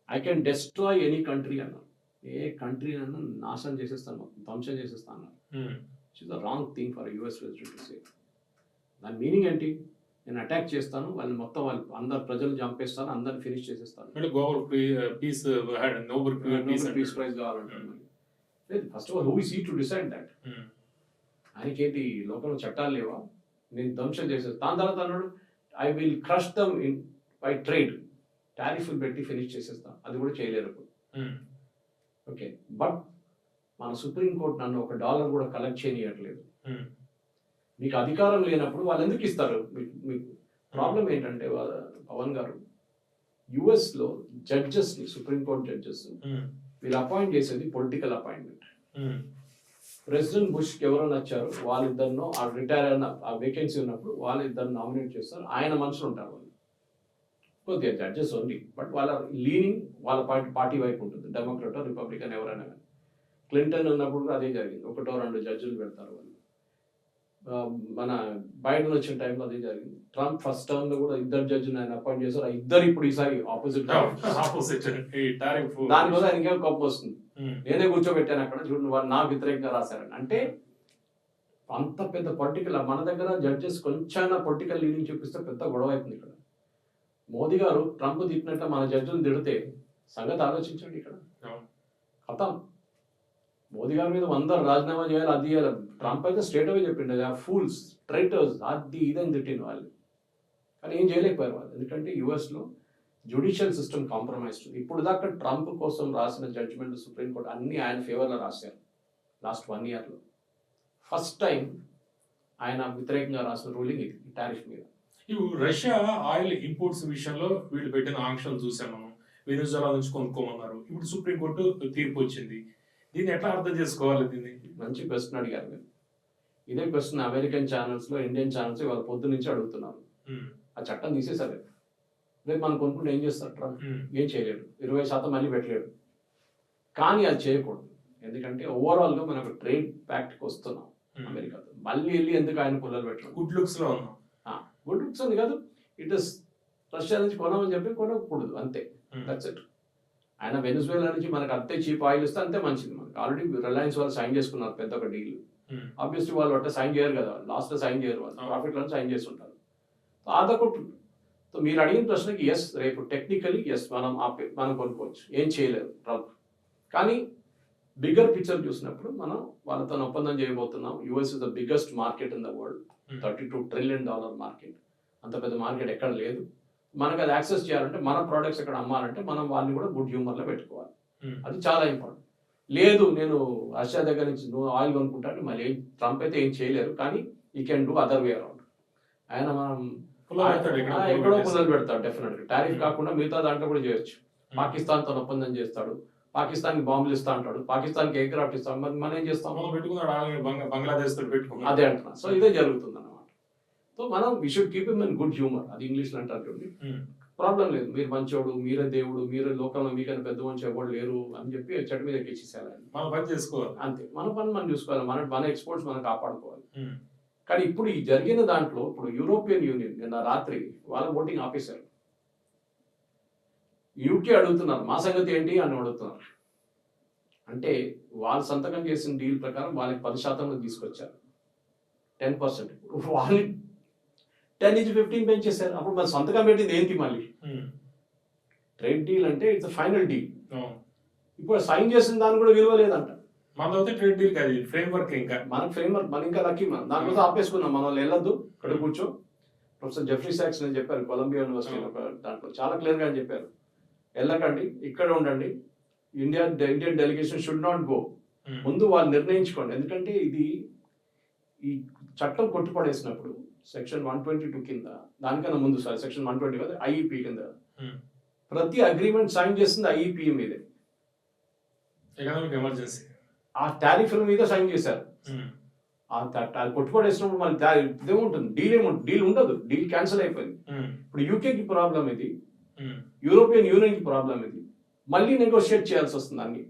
I can destroy any country అన్నారు, ఏ కంట్రీ అన్నా నాశనం చేసేస్తాను, ధ్వంసం చేసేస్తాను అన్నారు. It's the wrong thing for US president to say. దాని మీనింగ్ ఏంటి? నేను అటాక్ చేస్తాను, వాళ్ళు మొత్తం వాళ్ళు అందరు ప్రజలు చంపేస్తాను, అందరిని ఫినిష్ చేసేస్తాను, పీస్ ప్రైజ్ కావాలంటారు. First of all who is he to decide that? ఆయనకేంటి లోకంలో చట్టాలు లేవా? నేను ధ్వంసం చేసేస్తాను. దాని తర్వాత అన్నాడు I will crush them in by trade, టారిఫ్లు పెట్టి ఫినిష్ చేసేస్తాను. అది కూడా చేయలేరు ఇప్పుడు. ఓకే, బట్ మన సుప్రీంకోర్టు నన్ను $1 కూడా కలెక్ట్ చేయనియట్లేదు. మీకు అధికారం లేనప్పుడు వాళ్ళు ఎందుకు ఇస్తారు? మీకు ప్రాబ్లం ఏంటంటే పవన్ గారు, యుఎస్లో జడ్జెస్ని, సుప్రీంకోర్టు జడ్జెస్ వీళ్ళు అపాయింట్ చేసేది పొలిటికల్ అపాయింట్మెంట్. ప్రెసిడెంట్ బుష్కి ఎవరో నచ్చారు, వాళ్ళిద్దరినో ఆ రిటైర్ అయిన ఆ వేకెన్సీ ఉన్నప్పుడు వాళ్ళిద్దరు నామినేట్ చేస్తారు, ఆయన మనుషులు ఉంటారు వాళ్ళు. కొద్దిగా జడ్జెస్ ఓన్లీ, బట్ వాళ్ళ లీనింగ్ వాళ్ళ పార్టీ వైపు ఉంటుంది, డెమోక్రట్ రిపబ్లికన్ ఎవరైనా కానీ. క్లింటన్ ఉన్నప్పుడు కూడా అదే జరిగింది, 1-2 జడ్జిలు పెడతారు వాళ్ళు. మన బైడెన్ వచ్చిన టైంలో అదే జరిగింది. ట్రంప్ ఫస్ట్ టర్మ్ లో కూడా 2 జడ్జిని ఆయన అపాయింట్ చేశారు, ఆ ఇద్దరు ఇప్పుడు ఈసారి ఆపోజిట్. దానివల్ల ఆయనకే కోపం వస్తుంది, నేనే కూర్చోబెట్టాను అక్కడ, చూడండి వాళ్ళు నా వ్యతిరేకంగా రాశారని. అంటే అంత పెద్ద పొలిటికల్, మన దగ్గర జడ్జెస్ కొంచెం పొలిటికల్ లీనింగ్ చూపిస్తే పెద్ద గొడవ అవుతుంది ఇక్కడ. మోదీ గారు ట్రంప్ తిట్టినట్టు మన జడ్జిని తిడితే సంగతి ఆలోచించండి ఇక్కడ కథం. మోదీ గారి మీద 100 రాజీనామా చేయాలి, అది చేయాలి. ట్రంప్ అయితే స్ట్రేట్ అవే చెప్పిండు, ఫూల్స్, ట్రైటర్స్, అది ఇదని తిట్టిండు వాళ్ళు. కానీ ఏం చేయలేకపోయారు వాళ్ళు, ఎందుకంటే యుఎస్లో జ్యుడిషియల్ సిస్టమ్ కాంప్రమైజ్. ఇప్పుడు దాకా ట్రంప్ కోసం రాసిన జడ్జిమెంట్ సుప్రీంకోర్టు అన్ని ఆయన ఫేవర్లో రాశారు లాస్ట్ 1 yearలో. ఫస్ట్ టైం ఆయన వ్యతిరేకంగా రాసిన రూలింగ్ ఇది, టారిఫ్ మీద. ఇప్పుడు రష్యా ఆయిల్ ఇంపోర్ట్స్ విషయంలో వీళ్ళు పెట్టిన ఆంక్షలు చూసాం మనం, వెనిజులా నుంచి కొనుక్కోమన్నారు. ఇప్పుడు సుప్రీంకోర్టు తీర్పు వచ్చింది, దీన్ని ఎట్లా అర్థం చేసుకోవాలి? దీన్ని మంచి క్వశ్చన్ అడిగారు మీరు. ఇదే క్వశ్చన్ అమెరికన్ ఛానల్స్లో, ఇండియన్ ఛానల్స్ వాళ్ళ పొద్దు నుంచి అడుగుతున్నారు. ఆ చట్టం తీసేసారు, రేపు మనం కొనుక్కుంటే ఏం చేస్తారు ట్రంప్? ఏం చేయలేడు, 20% మళ్ళీ పెట్టలేడు. కానీ అది చేయకూడదు, ఎందుకంటే ఓవరాల్గా మనకు ట్రేడ్ ప్యాక్ట్కి వస్తున్నాం అమెరికాతో. మళ్ళీ వెళ్ళి ఎందుకు ఆయన పుల్లలు పెట్టడం? గుడ్ లుక్స్లో ఉన్నాం. గుడ్ లుక్స్ అని కాదు, ఇట్ ఇస్ రష్యా నుంచి కొనమని చెప్పి కొనకూడదు, అంతే, దట్స్ ఇట్. ఆయన వెనిజువేలా నుంచి మనకు అంతే చీప్ ఆయిల్ ఇస్తే అంతే మంచిది. మనకు ఆల్రెడీ రిలయన్స్ వాళ్ళు సైన్ చేసుకున్నారు పెద్ద ఒక డీల్. ఆబ్వియస్లీ వాళ్ళు అంటే సైన్ చేయరు కదా, లాస్ట్లో సైన్ చేయరు, వాళ్ళు ప్రాఫిట్లో సైన్ చేస్తుంటారు. అదొకటి. సో మీరు అడిగిన ప్రశ్నకి ఎస్, రేపు టెక్నికలీ ఎస్ మనం కొనుక్కోవచ్చు, ఏం చేయలేదు ట్రంప్. కానీ బిగ్గర్ పిక్చర్ చూసినప్పుడు మనం వాళ్ళతో ఒప్పందం చేయబోతున్నాం. US is the biggest market in the world, $32 trillion market. అంత పెద్ద మార్కెట్ ఎక్కడ లేదు. మనకు అది యాక్సెస్ చేయాలంటే, మన ప్రోడక్ట్స్ ఎక్కడ అమ్మాలంటే మనం వాళ్ళని కూడా గుడ్ హ్యూమర్లో పెట్టుకోవాలి, అది చాలా ఇంపార్టెంట్. లేదు నేను రష్యా దగ్గర నుంచి నువ్వు ఆయిల్ కొనుక్కుంటాను, మళ్ళీ ట్రంప్ అయితే ఏం చేయలేరు, కానీ ఈ can do other way around. ఆయన మనం ఎక్కడో పుల్లలు పెడతాడు డెఫినెట్గా. టారిఫ్ కాకుండా మిగతా దాంట్లో కూడా చేయొచ్చు. పాకిస్తాన్తో ఒప్పందం చేస్తాడు, పాకిస్తాన్కి బాంబులు ఇస్తా అంటాడు, పాకిస్తాన్కి ఎయిర్ క్రాఫ్ట్ ఇస్తాడు, మరి మనం ఏం చేస్తాం? బంగ్లాదేశ్ అదే అంటున్నా. సో ఇదే జరుగుతుంది అన్నమాట. సో మనం we should keep him in good humour, అది ఇంగ్లీష్లో అంటారు చూడండి. ప్రాబ్లం లేదు, మీరు మంచోడు, మీరే దేవుడు, మీరే లోకంలో మీకైనా పెద్ద మనిషి ఎవరు లేరు అని చెప్పి చెట్టు మీద ఎక్కించేసేయాలి. మన పని చేసుకోవాలి, అంతే. మన పని మనం చూసుకోవాలి, మన ఎక్స్పోర్ట్స్ మనం కాపాడుకోవాలి. కానీ ఇప్పుడు ఈ జరిగిన దాంట్లో ఇప్పుడు యూరోపియన్ యూనియన్ నిన్న రాత్రి వాళ్ళ ఓటింగ్ ఆపేశారు. యూకే అడుగుతున్నారు మా సంగతి ఏంటి అని అడుగుతున్నారు. అంటే వాళ్ళు సంతకం చేసిన డీల్ ప్రకారం వాళ్ళకి 10% తీసుకొచ్చారు, 10%. వాళ్ళు 10 నుంచి 15 పెంచేశారు. అప్పుడు మన సంతకం పెట్టింది ఏంటి? మళ్ళీ ట్రేడ్ డీల్ అంటే ఇట్స్ ఫైనల్ డీల్. ఇప్పుడు సైన్ చేసిన దానికి కూడా విలువ లేదంట. మనదైతే ట్రేడ్ డీల్ కాదు, ఫ్రేమ్ వర్క్ ఇంకా. మన ఫ్రేమ్ వర్క్ మన ఇంకా లక్కీ మనం దానికోసం ఆపేసుకున్నాం. మన వాళ్ళు వెళ్ళొద్దు, ఇక్కడ కూర్చో. ప్రొఫెసర్ జెఫ్రీ సాక్స్ అని చెప్పారు కొలంబియా యూనివర్సిటీ దాంట్లో చాలా క్లియర్గా అని చెప్పారు, వెళ్ళకండి, ఇక్కడ ఉండండి, Indian delegation should not go. ముందు వాళ్ళు నిర్ణయించుకోండి. ఎందుకంటే ఇది ఈ చట్టం కొట్టుపడేసినప్పుడు సెక్షన్ 122 కింద, దానికన్నా ముందు సారీ సెక్షన్ 120 కదా, ఐఈపీ కింద ప్రతి అగ్రిమెంట్ సైన్ చేస్తుంది ఐఈపీ మీదే, ఎకనామిక్ ఎమర్జెన్సీ. ఆ టారిఫ్ల మీద సైన్ చేశారు. కొట్టుపడేసినప్పుడు మళ్ళీ ఇదేముంటుంది, డీల్ ఉండదు, డీల్ క్యాన్సిల్ అయిపోయింది. ఇప్పుడు యూకేకి ప్రాబ్లం ఇది, యూరోపియన్ యూనియన్కి ప్రాబ్లం ఇది, మళ్ళీ నెగోషియేట్ చేయాల్సి వస్తుంది అన్ని.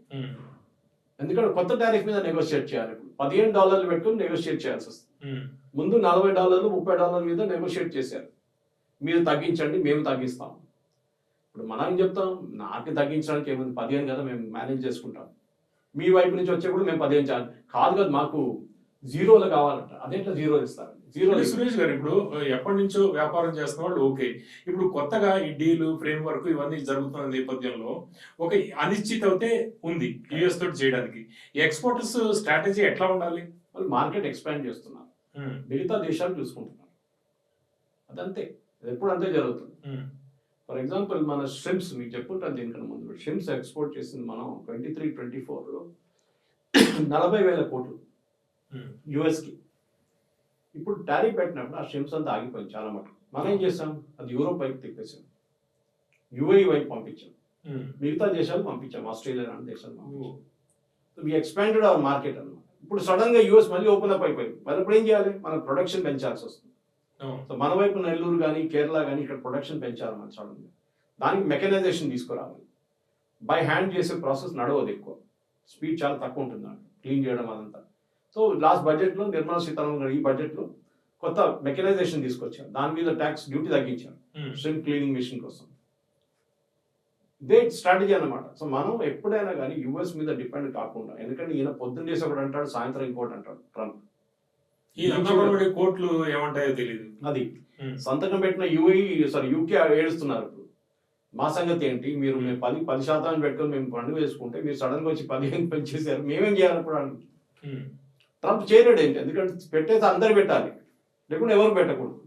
ఎందుకంటే కొత్త టారిఫ్ మీద నెగోషియేట్ చేయాలి. ఇప్పుడు $15 పెట్టుకుని నెగోషియేట్ చేయాల్సి వస్తుంది. ముందు $40 $30 మీద నెగోషియేట్ చేశారు, మీరు తగ్గించండి మేము తగ్గిస్తాం. ఇప్పుడు మనం చెప్తాం, నాకు తగ్గించడానికి ఏముంది, 15 కదా మేము మేనేజ్ చేసుకుంటాం, మీ వైపు నుంచి వచ్చేప్పుడు మేము 15 చాలు కాదు కదా, మాకు జీరోలు కావాలంట. అదేంటో జీరోలు ఇస్తారు. సురేష్ గారు, ఇప్పుడు ఎప్పటి నుంచో వ్యాపారం చేస్తున్న వాళ్ళు ఓకే, ఇప్పుడు కొత్తగా ఈ డీలు ఫ్రేమ్ వర్క్ ఇవన్నీ జరుగుతున్న నేపథ్యంలో ఒక అనిశ్చితతే ఉంది యుఎస్ తోటి చేయడానికి. ఎక్స్పోర్టర్స్ స్ట్రాటజీ ఎట్లా ఉండాలి? వాళ్ళు మార్కెట్ ఎక్స్పాండ్ చేస్తున్నారు, మిగతా దేశాలు చూసుకుంటున్నారు, అదంతే, ఎప్పుడు అంతే జరుగుతుంది. ఫర్ ఎగ్జాంపుల్ మన షిమ్స్ మీకు చెప్పుకుంటాను దీనికన్నా ముందు, షిమ్స్ ఎక్స్పోర్ట్ చేసింది మనం 23-24లో 40,000 కోట్లు యుఎస్కి. ఇప్పుడు టారిఫ్ పెట్టినప్పుడు ఆ షిమ్స్ అంతా ఆగిపోయింది చాలా మటుకు. మనం ఏం చేసాం, అది యూరోప్ వైపు తిప్పేసాం, యుఏఈ వైపు పంపించాం, మిగతా దేశాలు పంపించాం, ఆస్ట్రేలియా లాంటి దేశాలు పంపించాం. వి ఎక్స్పాండెడ్ అవర్ మార్కెట్ అన్నమాట. ఇప్పుడు సడన్ గా యూఎస్ మళ్ళీ ఓపెన్ అప్ అయిపోయింది. మరి ఇప్పుడు ఏం చేయాలి, మనం ప్రొడక్షన్ పెంచాల్సి వస్తుంది. సో మన వైపు నెల్లూరు కానీ కేరళ కానీ ఇక్కడ ప్రొడక్షన్ పెంచాలి మన సడన్ గా. దానికి మెకనైజేషన్ తీసుకురావాలి. బై హ్యాండ్ చేసే ప్రాసెస్ నడవదు, ఎక్కువ స్పీడ్ చాలా తక్కువ ఉంటుంది దాంట్లో క్లీన్ చేయడం అదంతా. సో లాస్ట్ బడ్జెట్లో నిర్మలా సీతారామన్ గారు ఈ బడ్జెట్లో కొత్త మెకనైజేషన్ తీసుకొచ్చారు, దాని మీద ట్యాక్స్ డ్యూటీ తగ్గించారు షింప్ క్లీనింగ్ మిషన్ కోసం. ఇదే స్ట్రాటజీ అన్నమాట. సో మనం ఎప్పుడైనా కానీ యుఎస్ మీద డిపెండ్ కాకుండా, ఎందుకంటే ఈయన పొద్దున్న చేసి ఒకటి అంటాడు, సాయంత్రం ఇంకోటి అంటాడు ట్రంప్. కోట్లు ఏమంటాయో తెలియదు. అది సంతకం పెట్టిన యూకే ఏడుస్తున్నారు ఇప్పుడు, మా సంగతి ఏంటి, మీరు మేము 10% పెట్టుకొని మేము పండుగ వేసుకుంటే మీరు సడన్ గా వచ్చి 15 పెంచేసారు, మేమేం చేయాలి ఇప్పుడు అని ట్రంప్ చేయలేడు. ఏంటి, ఎందుకంటే పెట్టేసి అందరు పెట్టాలి, లేకుంటే ఎవరు పెట్టకూడదు.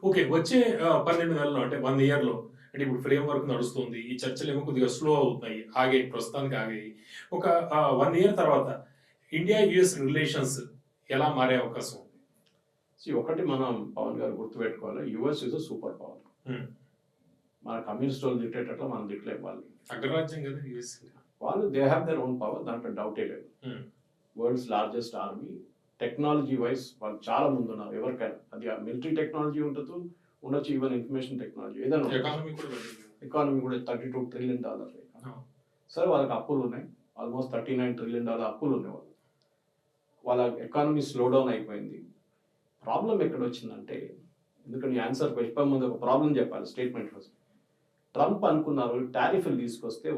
ఓకే, వచ్చే 12 నెలల్లో అంటే 1 ఇయర్లో, అంటే ఇప్పుడు ఫ్రేమ్ వర్క్ నడుస్తుంది, ఈ చర్చలు ఏమో కొద్దిగా స్లో అవుతున్నాయి, ఆగాయి, ప్రస్తుతానికి ఆగాయి. ఒక 1 ఇయర్ తర్వాత ఇండియా యుఎస్ రిలేషన్స్ ఎలా మారే అవకాశం ఉంది? ఒకటి మనం పవన్ గారు గుర్తుపెట్టుకోవాలి, యుఎస్ ఇస్ సూపర్ పవర్. మన కమ్యూనిస్ట్ వాళ్ళు తిట్టేటట్లు మనం తిట్టలేము. వాళ్ళు అగ్రరాజ్యం కదా యుఎస్, వాళ్ళు they have their own power, దాంట్లో డౌటే లేదు. World's largest army, technology wise వాళ్ళు చాలా ముందు ఉన్నారు ఎవరికైనా. అది మిలిటరీ టెక్నాలజీ ఉండొచ్చు, ఈవెన్ ఇన్ఫర్మేషన్ టెక్నాలజీ ఏదైనా. ఎకానమీ కూడా $32 ట్రిలియన్. సరే వాళ్ళకి అప్పులు ఉన్నాయి, ఆల్మోస్ట్ $39 ట్రిలియన్ అప్పులు ఉన్నాయి. వాళ్ళ ఎకానమీ స్లో డౌన్ అయిపోయింది. ప్రాబ్లం ఎక్కడ వచ్చిందంటే, ఎందుకంటే ఆన్సర్ చెప్పే ముందు ఒక ప్రాబ్లం చెప్పాలి స్టేట్మెంట్ కోసం. ట్రంప్ అనుకున్నారు టారిఫ్లు తీసుకొస్తే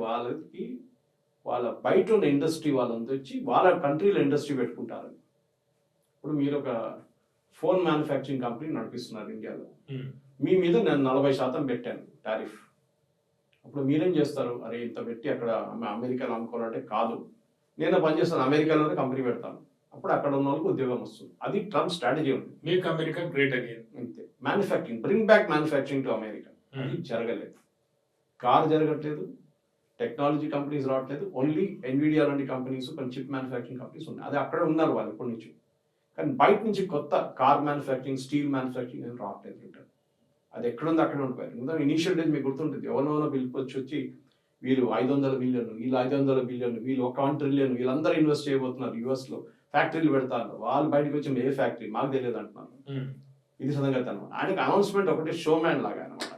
వాళ్ళ బయట ఉన్న ఇండస్ట్రీ వాళ్ళంతా వచ్చి వాళ్ళ కంట్రీలో ఇండస్ట్రీ పెట్టుకుంటారు. ఇప్పుడు మీరు ఒక ఫోన్ మ్యానుఫ్యాక్చరింగ్ కంపెనీ నడిపిస్తున్నారు ఇండియాలో, మీ మీద నేను 40% పెట్టాను టారిఫ్. అప్పుడు మీరేం చేస్తారు, అరే ఇంత పెట్టి అక్కడ అమెరికాలో అమ్ముకోవాలంటే కాదు, నేను పనిచేస్తాను అమెరికాలోనే కంపెనీ పెడతాను, అప్పుడు అక్కడ ఉన్న వాళ్ళకి ఉద్యోగం వస్తుంది. అది ట్రంప్ స్ట్రాటజీ ఉంది. Make America great again. అంతే, manufacturing, bring back manufacturing to America. అది జరగలేదు, కార్ జరగట్లేదు, టెక్నాలజీ కంపెనీస్ రావట్లేదు, ఓన్లీ ఎన్విడియా లాంటి కంపెనీస్, కొన్ని చిప్ మ్యానుఫ్యాక్చరింగ్ కంపెనీస్ ఉన్నాయి, అది అక్కడ ఉన్నారు వాళ్ళు ఇప్పటి నుంచి. కానీ బయట నుంచి కొత్త కార్ మ్యానుఫ్యాక్చరింగ్, స్టీల్ మ్యానుఫ్యాక్చరింగ్ ఏం రావట్లేదు. అది ఎక్కడుంది అక్కడ ఉండిపోయారు. ఎందుకంటే ఇనీషియల్ డేస్ మీకు గుర్తుంటుంది, ఎవరినో పిలిపించి వీళ్ళు 500 బిలియన్, వీళ్ళు 500 బిలియన్, వీళ్ళు 1 ట్రిలియన్, వీళ్ళందరూ ఇన్వెస్ట్ చేయబోతున్నారు యుఎస్లో, ఫ్యాక్టరీలు పెడతారు. వాళ్ళు బయటకు వచ్చి ఏ ఫ్యాక్టరీ మాకు తెలియదు అంటున్నారు. ఇది సంగతి అనమాట. ఆయనకి అనౌన్స్మెంట్ ఒకటి షో మ్యాన్ లాగా అనమాట.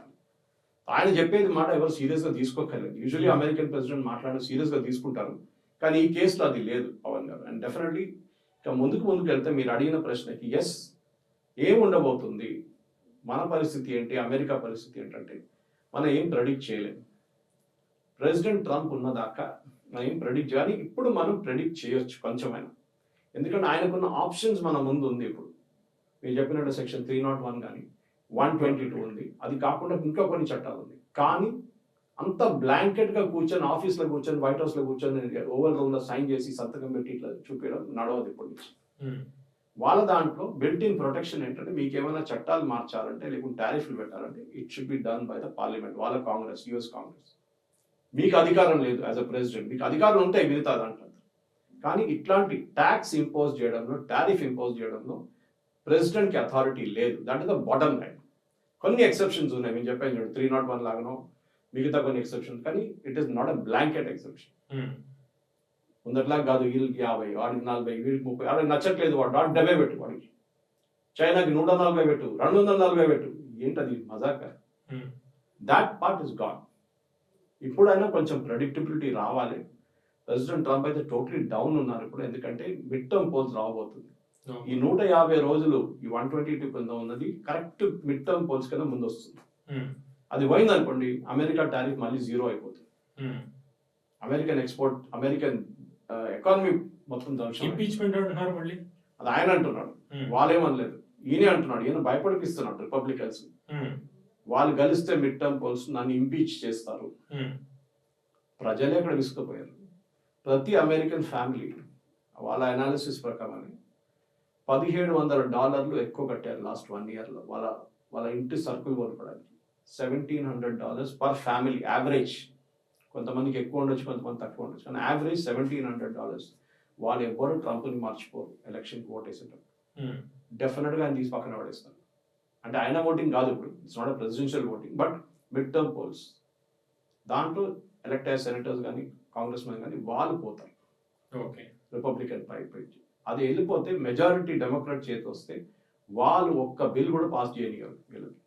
ఆయన చెప్పేది మాట ఎవరు సీరియస్గా తీసుకోకర్లేదు. యూజువల్లీ అమెరికన్ ప్రెసిడెంట్ మాట్లాడి సీరియస్గా తీసుకుంటారు, కానీ ఈ కేసులో అది లేదు పవన్ గారు. అండ్ డెఫినెట్లీ ఇక ముందుకు వెళ్తే మీరు అడిగిన ప్రశ్నకి ఎస్, ఏముండబోతుంది, మన పరిస్థితి ఏంటి, అమెరికా పరిస్థితి ఏంటంటే మనం ఏం ప్రెడిక్ట్ చేయలేము. ప్రెసిడెంట్ ట్రంప్ ఉన్నదాకా మనం ఏం ప్రెడిక్ట్ చేయాలి. ఇప్పుడు మనం ప్రెడిక్ట్ చేయొచ్చు కొంచెమైనా, ఎందుకంటే ఆయనకున్న ఆప్షన్స్ మన ముందు ఉంది. ఇప్పుడు మీరు చెప్పినట్టు సెక్షన్ 301 కానీ 122 ఉంది, అది కాకుండా ఇంకా కొన్ని చట్టాలు ఉంది. కానీ అంత బ్లాంకెట్ గా కూర్చొని ఆఫీస్ లో కూర్చొని వైట్ హౌస్ లో కూర్చొని ఓవల్ రూమ్ లో సైన్ చేసి సంతకం పెట్టి ఇట్లా చూపించడం నడవదు ఇప్పటి నుంచి. వాళ్ళ దాంట్లో బిల్ట్ ఇన్ ప్రొటెక్షన్ ఏంటంటే మీకు ఏమైనా చట్టాలు మార్చాలంటే లేకుంటే టారిఫ్లు పెట్టాలంటే it should be done by the parliament, వాళ్ళ కాంగ్రెస్, యుఎస్ కాంగ్రెస్. మీకు అధికారం లేదు యాజ్ అ ప్రెసిడెంట్, మీకు అధికారం ఉంటే మిగతా దాంట్లో. కానీ ఇట్లాంటి ట్యాక్స్ ఇంపోజ్ చేయడంలో, టారిఫ్ ఇంపోజ్ చేయడంలో ప్రెసిడెంట్ కి అథారిటీ లేదు. That is the bottom line. కొన్ని ఎక్సెప్షన్స్ ఉన్నాయి, మేము చెప్పాను చూడండి 301 లాగానో మిగతా కొన్ని ఎక్సెప్షన్స్, కానీ it is not a blanket exception. ముందట్లా కాదు వీళ్ళకి 50, వాడికి 40, వీడికి 30, వాడికి నచ్చట్లేదు వాడు 70 పెట్టు, వాడికి చైనాకి 140 పెట్టు, 240 పెట్టు, ఏంటది మజాక. That part is gone. ఇప్పుడైనా కొంచెం ప్రెడిక్టబిలిటీ రావాలి. ప్రెసిడెంట్ ట్రంప్ అయితే టోటలీ డౌన్ ఉన్నారు ఇప్పుడు, ఎందుకంటే మిడ్ టర్మ్ పోల్స్ రాబోతుంది. ఈ 150 రోజులు ఈ 122 కింద ఉన్నది కరెక్ట్ మిడ్ టర్మ్ పోల్స్ కింద ముందు వస్తుంది. అది పోయింది అనుకోండి, అమెరికా టారిఫ్ మళ్ళీ 0 అయిపోతుంది. అమెరికన్ ఎక్స్పోర్ట్, అమెరికన్ ఎకానమీ మొత్తం ఇంపీచ్మెంట్ అంటున్నారు మళ్ళీ. అది ఆయన అంటున్నాడు, వాళ్ళేమనలేదు. ఈయనే అంటున్నాడు, ఈయన భయపడిపిస్తున్నాడు రిపబ్లికన్స్. వాళ్ళు గెలిస్తే మిడ్ టర్మ్ పోల్స్ నన్ను ఇంపీచ్ చేస్తారు. ప్రజలే అక్కడ విసుకుపోయారు. ప్రతి అమెరికన్ ఫ్యామిలీ వాళ్ళ అనాలిసిస్ ప్రకారం $1,700 ఎక్కువ కట్టారు లాస్ట్ 1 year లో వాళ్ళ ఇంటి సరుకులు కొనుక్కోవడానికి. $1,700 పర్ ఫ్యామిలీ యావరేజ్. కొంతమందికి ఎక్కువ ఉండొచ్చు, కొంతమంది తక్కువ ఉండొచ్చు, కానీ యావరేజ్ $1,700. వాళ్ళు ఎవ్వరు ట్రంప్ని మర్చిపోరు ఎలక్షన్కి ఓట్ వేసేటప్పుడు. డెఫినెట్గా ఆయన తీసి పక్కన పడేస్తారు. అంటే ఆయన ఓటింగ్ కాదు ఇప్పుడు, it's not presidential voting, but midterm polls దాంట్లో ఎలక్ట్ అయ్యే సెనేటర్స్ కానీ కాంగ్రెస్ మెన్ కానీ వాళ్ళు పోతారు రిపబ్లికన్ పైకి. అది వెళ్ళిపోతే మెజారిటీ డెమోక్రాట్ చేతి వస్తే వాళ్ళు ఒక్క బిల్ కూడా పాస్ చేయనివ్వరు వీళ్ళకి.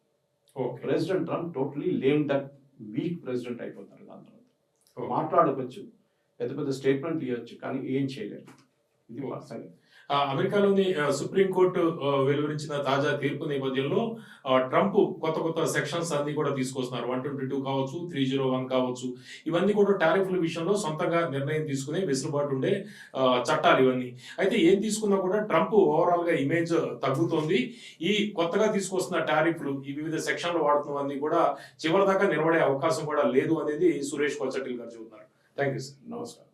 President Trump totally lame duck weak president అయిపోతారు. దాని తర్వాత మాట్లాడవచ్చు, పెద్ద పెద్ద స్టేట్మెంట్ ఇవ్వచ్చు, కానీ ఏం చేయలేరు. ఇది వాస్తవం. అమెరికాలోని సుప్రీంకోర్టు వెలువరించిన తాజా తీర్పు నేపథ్యంలో ట్రంప్ కొత్త సెక్షన్స్ అన్ని కూడా తీసుకొస్తున్నారు. 122 కావచ్చు, 301 కావచ్చు. ఇవన్నీ కూడా టారిఫ్ల విషయంలో సొంతంగా నిర్ణయం తీసుకునే వెసులుబాటు ఉండే చట్టాలు ఇవన్నీ. అయితే ఏం తీసుకున్నా కూడా ట్రంప్ ఓవరాల్ గా ఇమేజ్ తగ్గుతోంది. ఈ కొత్తగా తీసుకొస్తున్న టారిఫ్లు, ఈ వివిధ సెక్షన్లు వాడుతున్నవన్నీ కూడా చివరి దాకా నిలబడే అవకాశం కూడా లేదు అనేది సురేష్ కొచ్చటిల్ గారు చెబుతున్నారు. Thank you sir. నమస్కారం.